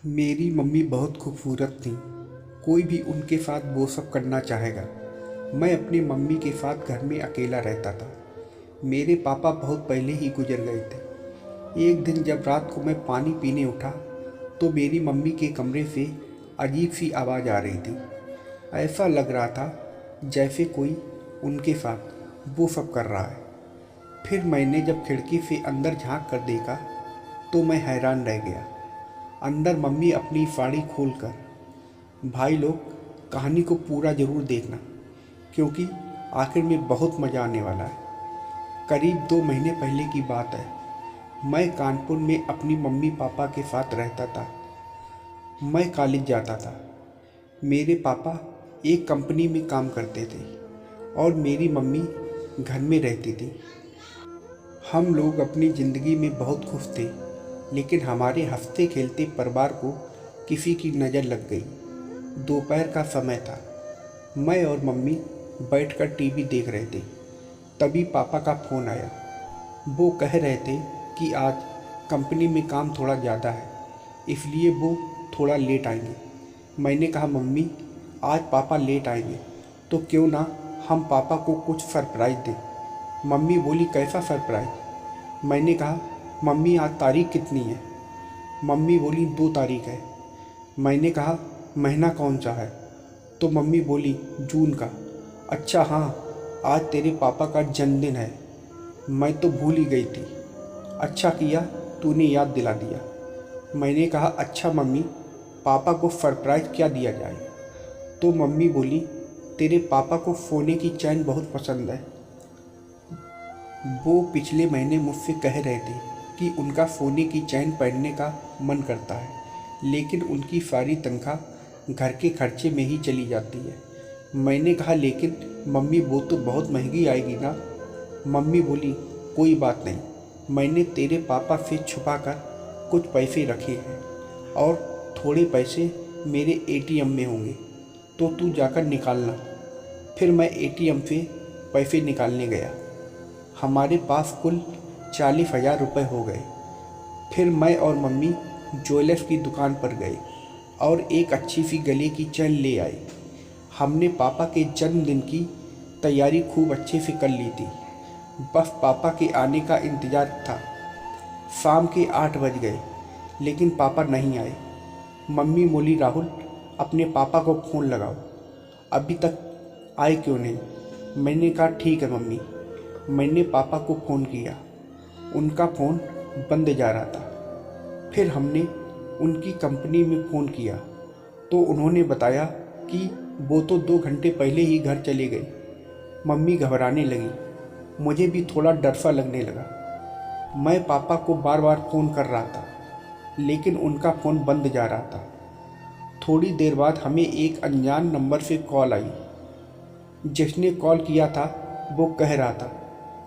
मेरी मम्मी बहुत खूबसूरत थीं। कोई भी उनके साथ वो सब करना चाहेगा। मैं अपनी मम्मी के साथ घर में अकेला रहता था। मेरे पापा बहुत पहले ही गुजर गए थे। एक दिन जब रात को मैं पानी पीने उठा तो मेरी मम्मी के कमरे से अजीब सी आवाज़ आ रही थी। ऐसा लग रहा था जैसे कोई उनके साथ वो सब कर रहा है। फिर मैंने जब खिड़की से अंदर झांक कर देखा तो मैं हैरान रह गया। अंदर मम्मी अपनी साड़ी खोलकर, भाई लोग कहानी को पूरा ज़रूर देखना क्योंकि आखिर में बहुत मज़ा आने वाला है। करीब 2 महीने पहले की बात है। मैं कानपुर में अपनी मम्मी पापा के साथ रहता था। मैं कॉलेज जाता था। मेरे पापा एक कंपनी में काम करते थे और मेरी मम्मी घर में रहती थी। हम लोग अपनी ज़िंदगी में बहुत खुश थे, लेकिन हमारे हंसते खेलते परिवार को किसी की नज़र लग गई। दोपहर का समय था। मैं और मम्मी बैठकर टीवी देख रहे थे। तभी पापा का फ़ोन आया। वो कह रहे थे कि आज कंपनी में काम थोड़ा ज़्यादा है, इसलिए वो थोड़ा लेट आएंगे। मैंने कहा, मम्मी आज पापा लेट आएंगे तो क्यों ना हम पापा को कुछ सरप्राइज़ दें। मम्मी बोली, कैसा सरप्राइज़? मैंने कहा, मम्मी आज तारीख कितनी है? मम्मी बोली, 2 तारीख है। मैंने कहा, महीना कौन सा है? तो मम्मी बोली, जून का। अच्छा हाँ, आज तेरे पापा का जन्मदिन है। मैं तो भूल ही गई थी। अच्छा किया तूने याद दिला दिया। मैंने कहा, अच्छा मम्मी, पापा को सरप्राइज़ क्या दिया जाए? तो मम्मी बोली, तेरे पापा को सोने की चैन बहुत पसंद है। वो पिछले महीने मुझसे कह रहे थे कि उनका सोने की चैन पहनने का मन करता है, लेकिन उनकी सारी तनख्वाह घर के खर्चे में ही चली जाती है। मैंने कहा, लेकिन मम्मी वो तो बहुत महंगी आएगी ना। मम्मी बोली, कोई बात नहीं, मैंने तेरे पापा से छुपा कर कुछ पैसे रखे हैं और थोड़े पैसे मेरे एटीएम में होंगे, तो तू जाकर निकालना। फिर मैं एटीएम से पैसे निकालने गया। हमारे पास कुल 40,000 रुपये हो गए। फिर मैं और मम्मी ज्वेलर्स की दुकान पर गए और एक अच्छी सी गले की चैन ले आए। हमने पापा के जन्मदिन की तैयारी खूब अच्छे से कर ली थी। बस पापा के आने का इंतज़ार था। शाम के 8 बज गए, लेकिन पापा नहीं आए। मम्मी बोली, राहुल अपने पापा को फ़ोन लगाओ, अभी तक आए क्यों नहीं? मैंने कहा, ठीक है मम्मी। मैंने पापा को फ़ोन किया। उनका फ़ोन बंद जा रहा था। फिर हमने उनकी कंपनी में फ़ोन किया तो उन्होंने बताया कि वो तो 2 घंटे पहले ही घर चले गए। मम्मी घबराने लगी। मुझे भी थोड़ा डर सा लगने लगा। मैं पापा को बार बार फ़ोन कर रहा था, लेकिन उनका फ़ोन बंद जा रहा था। थोड़ी देर बाद हमें एक अनजान नंबर से कॉल आई। जिसने कॉल किया था वो कह रहा था,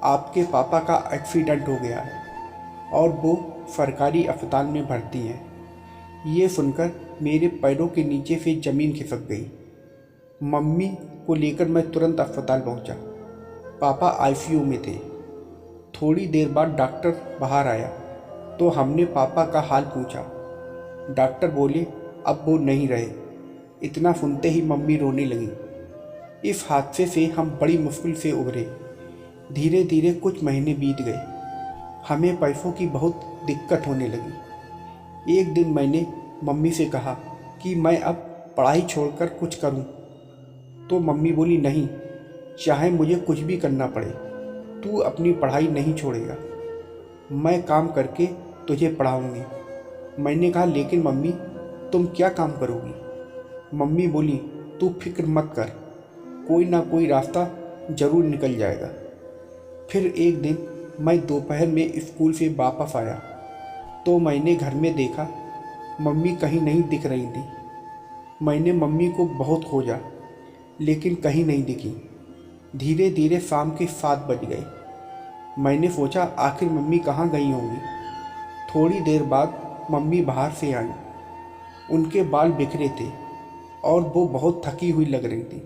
आपके पापा का एक्सीडेंट हो गया है और वो सरकारी अस्पताल में भर्ती हैं। ये सुनकर मेरे पैरों के नीचे से ज़मीन खिसक गई। मम्मी को लेकर मैं तुरंत अस्पताल पहुंचा। पापा आईसीयू में थे। थोड़ी देर बाद डॉक्टर बाहर आया तो हमने पापा का हाल पूछा। डॉक्टर बोले, अब वो नहीं रहे। इतना सुनते ही मम्मी रोने लगी। इस हादसे से हम बड़ी मुश्किल से उभरे। धीरे धीरे कुछ महीने बीत गए। हमें पैसों की बहुत दिक्कत होने लगी। एक दिन मैंने मम्मी से कहा कि मैं अब पढ़ाई छोड़कर कुछ करूं। तो मम्मी बोली, नहीं, चाहे मुझे कुछ भी करना पड़े, तू अपनी पढ़ाई नहीं छोड़ेगा। मैं काम करके तुझे पढ़ाऊंगी। मैंने कहा, लेकिन मम्मी तुम क्या काम करोगी? मम्मी बोली, तू फिक्र मत कर, कोई ना कोई रास्ता ज़रूर निकल जाएगा। फिर एक दिन मैं दोपहर में स्कूल से वापस आया तो मैंने घर में देखा मम्मी कहीं नहीं दिख रही थी। मैंने मम्मी को बहुत खोजा, लेकिन कहीं नहीं दिखी। धीरे धीरे शाम के 7 बज गए। मैंने सोचा आखिर मम्मी कहाँ गई होंगी। थोड़ी देर बाद मम्मी बाहर से आई। उनके बाल बिखरे थे और वो बहुत थकी हुई लग रही थी।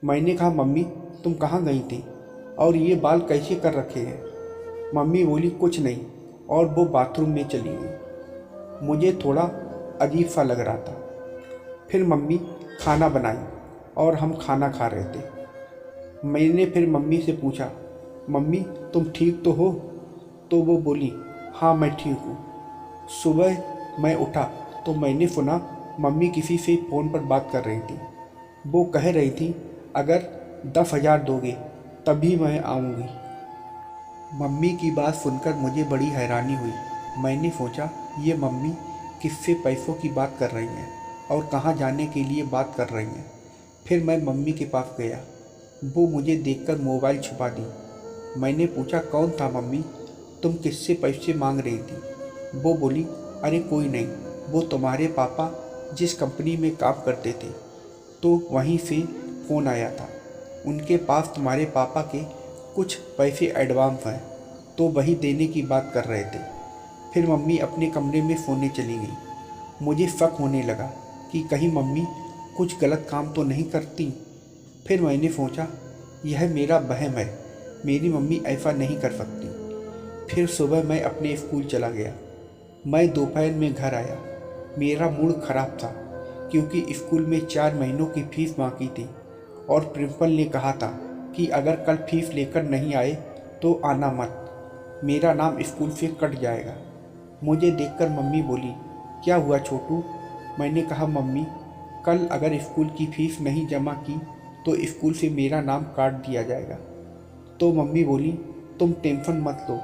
मैंने कहा, मम्मी तुम कहाँ गई थी और ये बाल कैसे कर रखे हैं? मम्मी बोली, कुछ नहीं, और वो बाथरूम में चली गई। मुझे थोड़ा अजीब सा लग रहा था। फिर मम्मी खाना बनाई और हम खाना खा रहे थे। मैंने फिर मम्मी से पूछा, मम्मी तुम ठीक तो हो? तो वो बोली, हाँ मैं ठीक हूँ। सुबह मैं उठा तो मैंने सुना मम्मी किसी से फ़ोन पर बात कर रही थी। वो कह रही थी, अगर 10,000 दोगे तभी मैं आऊँगी। मम्मी की बात सुनकर मुझे बड़ी हैरानी हुई। मैंने सोचा, ये मम्मी किससे पैसों की बात कर रही हैं और कहाँ जाने के लिए बात कर रही हैं। फिर मैं मम्मी के पास गया। वो मुझे देखकर मोबाइल छुपा दी। मैंने पूछा, कौन था मम्मी? तुम किससे पैसे मांग रही थी? वो बोली, अरे कोई नहीं, वो तुम्हारे पापा जिस कंपनी में काम करते थे तो वहीं से फ़ोन आया था। उनके पास तुम्हारे पापा के कुछ पैसे एडवांस हैं तो वही देने की बात कर रहे थे। फिर मम्मी अपने कमरे में सोने चली गई। मुझे शक होने लगा कि कहीं मम्मी कुछ गलत काम तो नहीं करती। फिर मैंने सोचा, यह मेरा वहम है, मेरी मम्मी ऐसा नहीं कर सकती। फिर सुबह मैं अपने स्कूल चला गया। मैं दोपहर में घर आया। मेरा मूड खराब था क्योंकि स्कूल में 4 महीनों की फीस बाकी थी और प्रिंसिपल ने कहा था कि अगर कल फीस लेकर नहीं आए तो आना मत, मेरा नाम स्कूल से कट जाएगा। मुझे देखकर मम्मी बोली, क्या हुआ छोटू? मैंने कहा, मम्मी कल अगर स्कूल की फीस नहीं जमा की तो स्कूल से मेरा नाम काट दिया जाएगा। तो मम्मी बोली, तुम टेंशन मत लो,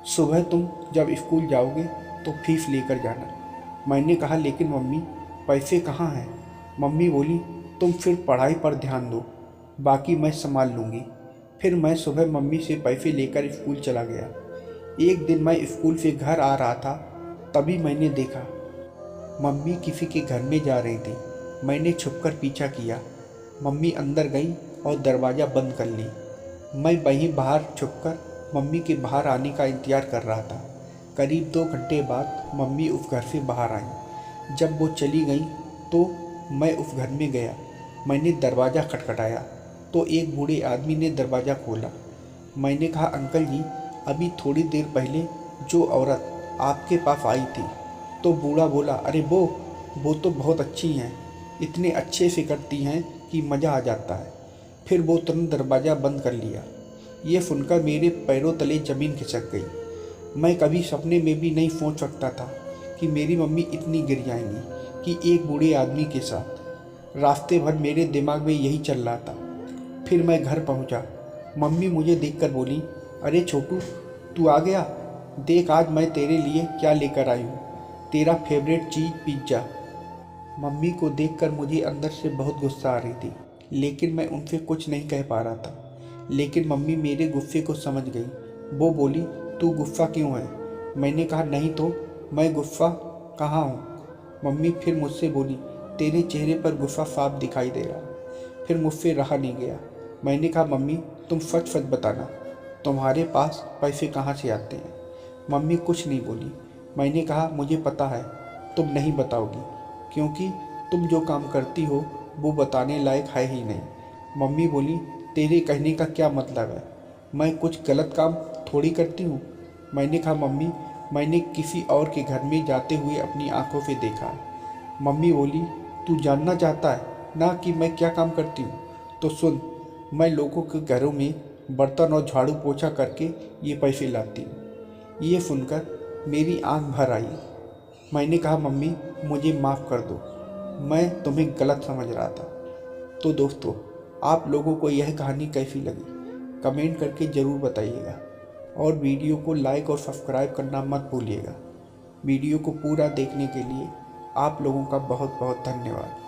सुबह तुम जब स्कूल जाओगे तो फीस लेकर जाना। मैंने कहा, लेकिन मम्मी पैसे कहाँ हैं? मम्मी बोली, तुम फिर पढ़ाई पर ध्यान दो, बाकी मैं संभाल लूँगी। फिर मैं सुबह मम्मी से पैसे लेकर स्कूल चला गया। एक दिन मैं स्कूल से घर आ रहा था, तभी मैंने देखा मम्मी किसी के घर में जा रही थी। मैंने छुपकर पीछा किया। मम्मी अंदर गई और दरवाज़ा बंद कर ली। मैं वहीं बाहर छुपकर मम्मी के बाहर आने का इंतज़ार कर रहा था। करीब 2 घंटे बाद मम्मी उस घर से बाहर आई। जब वो चली गई तो मैं उस घर में गया। मैंने दरवाज़ा खटखटाया तो एक बूढ़े आदमी ने दरवाज़ा खोला। मैंने कहा, अंकल जी, अभी थोड़ी देर पहले जो औरत आपके पास आई थी। तो बूढ़ा बोला, अरे वो तो बहुत अच्छी हैं, इतने अच्छे से करती हैं कि मज़ा आ जाता है। फिर वो तुरंत दरवाज़ा बंद कर लिया। ये सुनकर मेरे पैरों तले ज़मीन खिसक गई। मैं कभी सपने में भी नहीं सोच सकता था कि मेरी मम्मी इतनी गिर जाएंगी कि एक बूढ़े आदमी के साथ। रास्ते भर मेरे दिमाग में यही चल रहा था। फिर मैं घर पहुंचा। मम्मी मुझे देखकर बोली, अरे छोटू, तू आ गया? देख आज मैं तेरे लिए क्या लेकर आई हूँ, तेरा फेवरेट चीज़ पिज्ज़ा। मम्मी को देखकर मुझे अंदर से बहुत गुस्सा आ रही थी, लेकिन मैं उनसे कुछ नहीं कह पा रहा था। लेकिन मम्मी मेरे गुस्से को समझ गई। वो बोली, तू गुस्सा क्यों है? मैंने कहा, नहीं तो मैं गुस्सा कहाँ हूँ। मम्मी फिर मुझसे बोली, तेरे चेहरे पर गुस्सा साफ दिखाई दे रहा। फिर मुझसे रहा नहीं गया। मैंने कहा, मम्मी तुम सच सच बताना, तुम्हारे पास पैसे कहाँ से आते हैं? मम्मी कुछ नहीं बोली। मैंने कहा, मुझे पता है तुम नहीं बताओगी, क्योंकि तुम जो काम करती हो वो बताने लायक है ही नहीं। मम्मी बोली, तेरे कहने का क्या मतलब है? मैं कुछ गलत काम थोड़ी करती हूँ। मैंने कहा, मम्मी मैंने किसी और के घर में जाते हुए अपनी आंखों से देखा है। मम्मी बोली, तू जानना चाहता है ना कि मैं क्या काम करती हूँ? तो सुन, मैं लोगों के घरों में बर्तन और झाड़ू पोछा करके ये पैसे लाती हूँ। ये सुनकर मेरी आंख भर आई। मैंने कहा, मम्मी मुझे माफ़ कर दो, मैं तुम्हें गलत समझ रहा था। तो दोस्तों, आप लोगों को यह कहानी कैसी लगी कमेंट करके ज़रूर बताइएगा और वीडियो को लाइक और सब्सक्राइब करना मत भूलिएगा। वीडियो को पूरा देखने के लिए आप लोगों का बहुत बहुत धन्यवाद।